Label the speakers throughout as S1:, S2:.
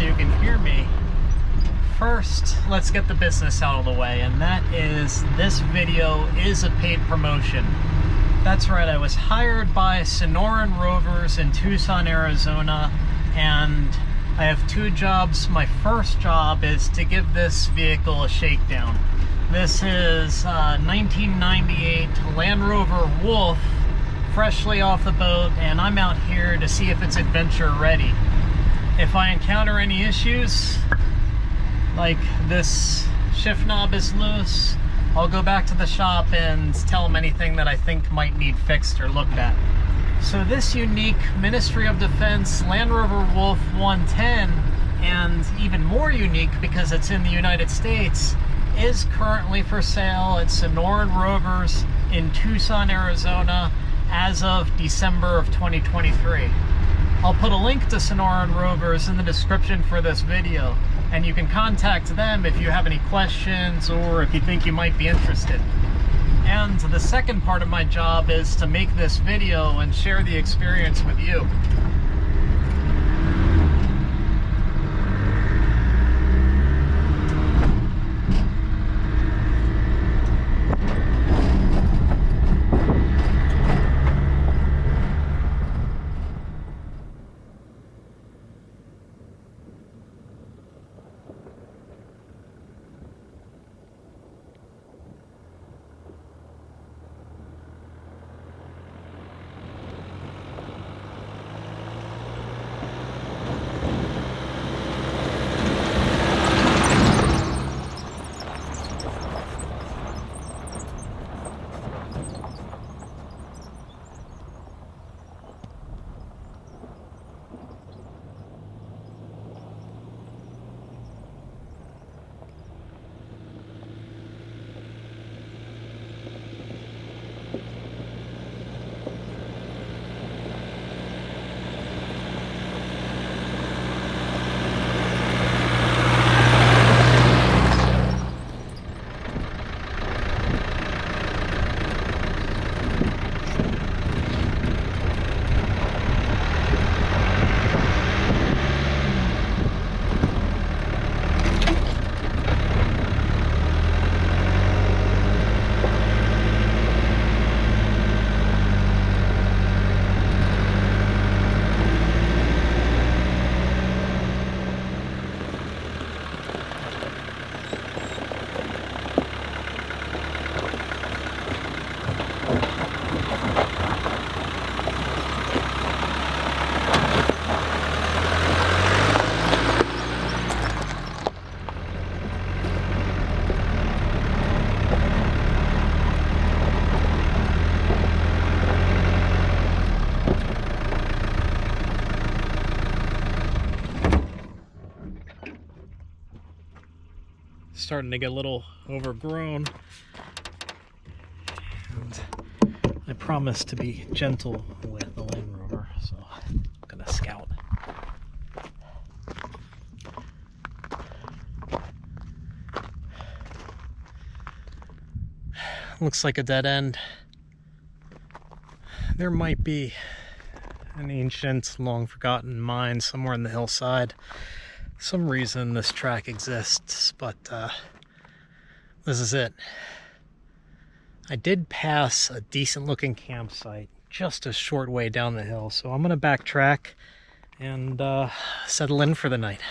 S1: so you can hear me. First, let's get the business out of the way, and that is this video is a paid promotion. That's right, I was hired by Sonoran Rovers in Tucson, Arizona, and I have two jobs. My first job is to give this vehicle a shakedown. This is a 1998 Land Rover Wolf, freshly off the boat, and I'm out here to see if it's adventure ready. If I encounter any issues, like this shift knob is loose, I'll go back to the shop and tell them anything that I think might need fixed or looked at. So this unique Ministry of Defense Land Rover Wolf 110, and even more unique because it's in the United States, is currently for sale at Sonoran Rovers in Tucson, Arizona as of December of 2023. I'll put a link to Sonoran Rovers in the description for this video, and you can contact them if you have any questions or if you think you might be interested. And the second part of my job is to make this video and share the experience with you. Starting to get a little overgrown, and I promise to be gentle with the Land Rover, so I'm gonna scout. Looks like a dead end. There might be an ancient, long forgotten mine somewhere in the hillside. Some reason this track exists, but this is it. I did pass a decent looking campsite just a short way down the hill, so I'm gonna backtrack and settle in for the night.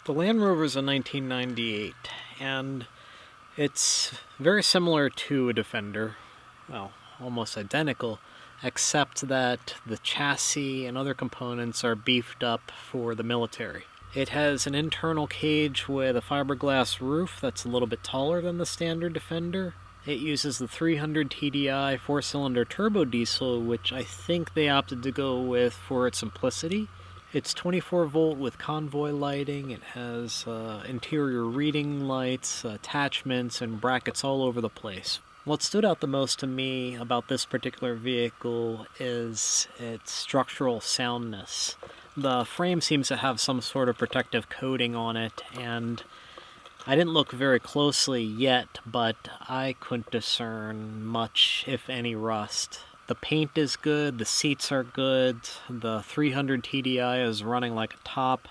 S1: The Land Rover is a 1998, and it's very similar to a Defender, well, almost identical, except that the chassis and other components are beefed up for the military. It has an internal cage with a fiberglass roof that's a little bit taller than the standard Defender. It uses the 300 TDI 4-cylinder turbo diesel, which I think they opted to go with for its simplicity. It's 24 volt with convoy lighting. It has interior reading lights, attachments, and brackets all over the place. What stood out the most to me about this particular vehicle is its structural soundness. The frame seems to have some sort of protective coating on it, and I didn't look very closely yet, but I couldn't discern much, if any, rust. The paint is good, the seats are good, the 300 TDI is running like a top.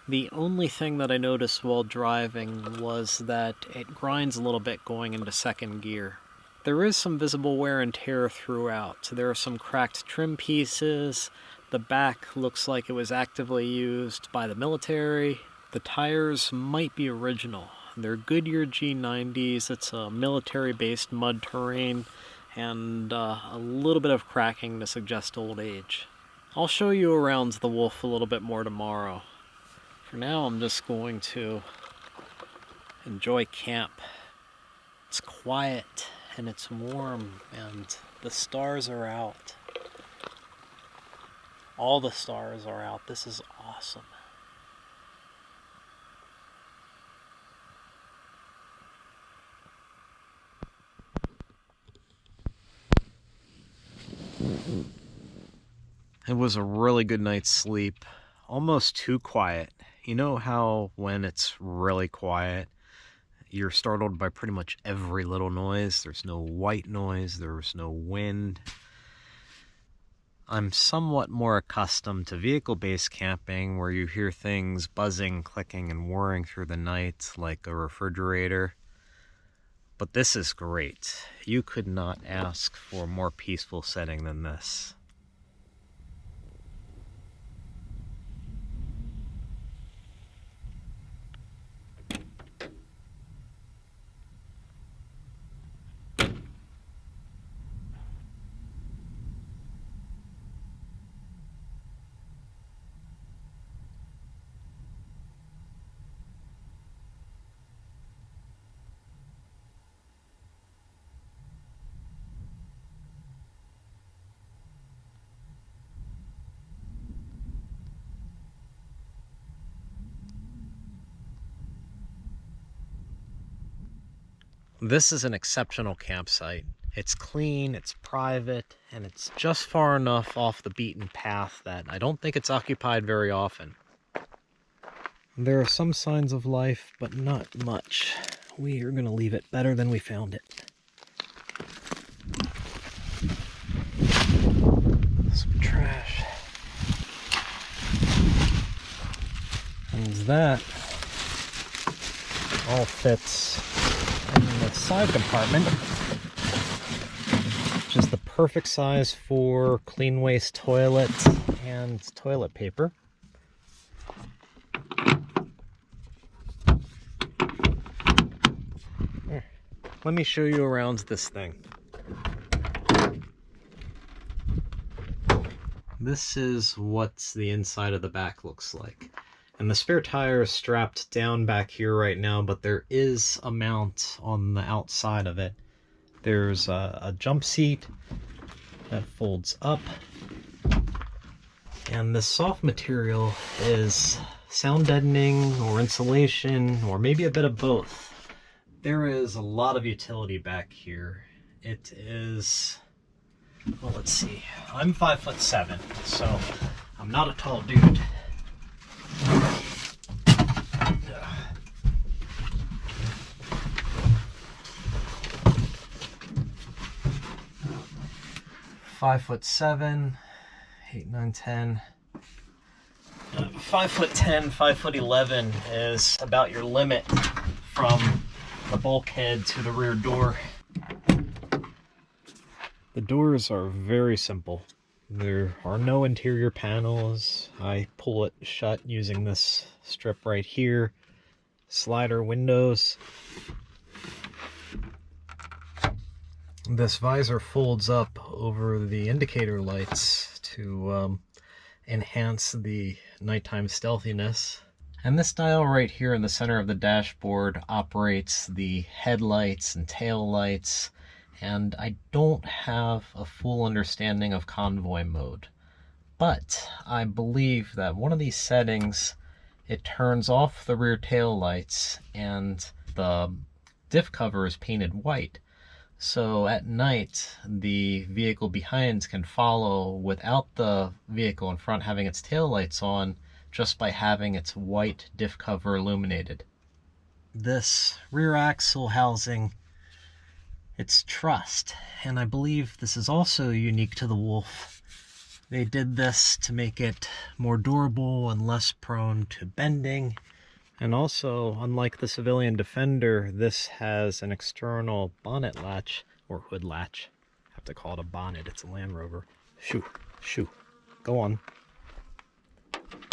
S1: The only thing that I noticed while driving was that it grinds a little bit going into second gear. There is some visible wear and tear throughout. There are some cracked trim pieces. The back looks like it was actively used by the military. The tires might be original. They're Goodyear G90s. It's a military-based mud terrain, and a little bit of cracking to suggest old age. I'll show you around the Wolf a little bit more tomorrow. For now, I'm just going to enjoy camp. It's quiet, and it's warm, and the stars are out. All the stars are out. This is awesome. It was a really good night's sleep, almost too quiet. You know how when it's really quiet, you're startled by pretty much every little noise? There's no white noise, there's no wind. I'm somewhat more accustomed to vehicle-based camping where you hear things buzzing, clicking, and whirring through the night like a refrigerator. But this is great. You could not ask for a more peaceful setting than this. This is an exceptional campsite. It's clean, it's private, and it's just far enough off the beaten path that I don't think it's occupied very often. There are some signs of life, but not much. We are going to leave it better than we found it. Some trash. And that all fits in the side compartment, which is the perfect size for clean waste toilet and toilet paper. Here, let me show you around this thing. This is what the inside of the back looks like. And the spare tire is strapped down back here right now, but there is a mount on the outside of it. There's a jump seat that folds up. And this soft material is sound deadening or insulation or maybe a bit of both. There is a lot of utility back here. It is, well, let's see. I'm 5'7", so I'm not a tall dude. 5'7", 8, 9, 10. 5'10", 5'11" is about your limit from the bulkhead to the rear door. The doors are very simple. There are no interior panels. I pull it shut using this strip right here. Slider windows. This visor folds up over the indicator lights to enhance the nighttime stealthiness. And this dial right here in the center of the dashboard operates the headlights and tail lights. And I don't have a full understanding of convoy mode, but I believe that one of these settings, it turns off the rear tail lights and the diff cover is painted white. So at night, the vehicle behind can follow without the vehicle in front having its tail lights on, just by having its white diff cover illuminated. This rear axle housing, it's trussed, and I believe this is also unique to the Wolf. They did this to make it more durable and less prone to bending. And also, unlike the civilian Defender, this has an external bonnet latch, or hood latch. I have to call it a bonnet, it's a Land Rover. Shoo, shoo, go on.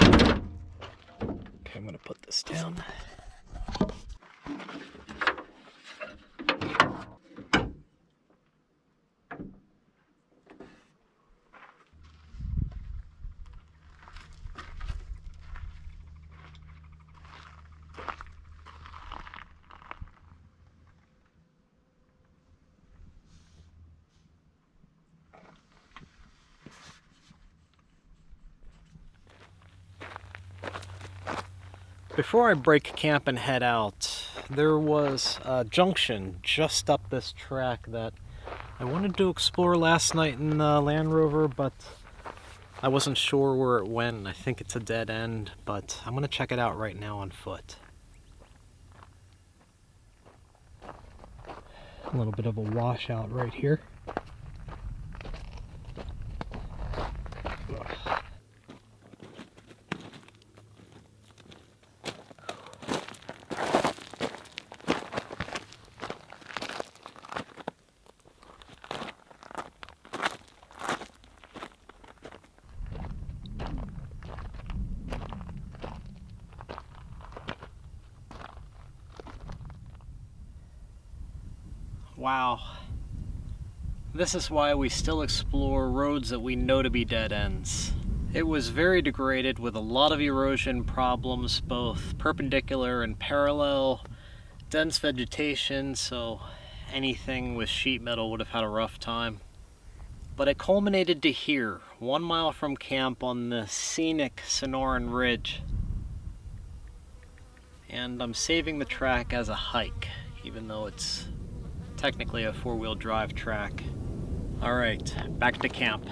S1: Okay, I'm gonna put this down. Before I break camp and head out, there was a junction just up this track that I wanted to explore last night in the Land Rover, but I wasn't sure where it went. I think it's a dead end, but I'm going to check it out right now on foot. A little bit of a washout right here. Wow. This is why we still explore roads that we know to be dead ends. It was very degraded with a lot of erosion problems, both perpendicular and parallel, dense vegetation, so anything with sheet metal would have had a rough time. But it culminated to here, 1 mile from camp on the scenic Sonoran Ridge. And I'm saving the track as a hike, even though it's technically a four-wheel drive track. All right, back to camp.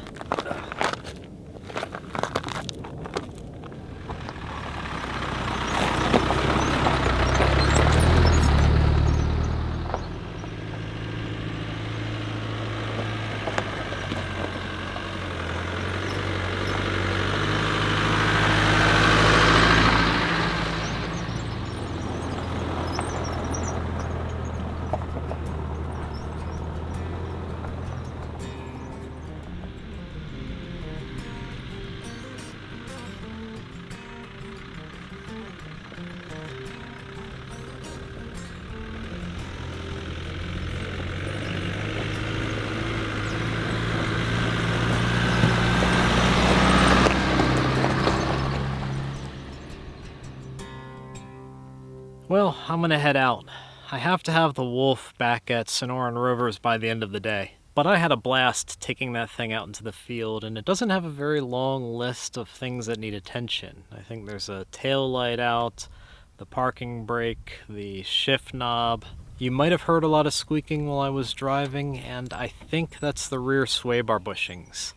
S1: Well, I'm gonna head out. I have to have the Wolf back at Sonoran Rovers by the end of the day. But I had a blast taking that thing out into the field, and it doesn't have a very long list of things that need attention. I think there's a tail light out, the parking brake, the shift knob. You might have heard a lot of squeaking while I was driving, and I think that's the rear sway bar bushings.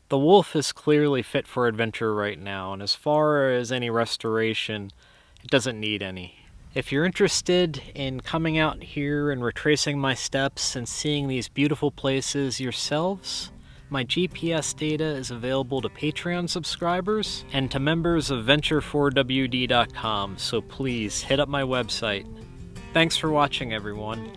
S1: The Wolf is clearly fit for adventure right now, and as far as any restoration, it doesn't need any. If you're interested in coming out here and retracing my steps and seeing these beautiful places yourselves, my GPS data is available to Patreon subscribers and to members of Venture4WD.com, so please hit up my website. Thanks for watching, everyone.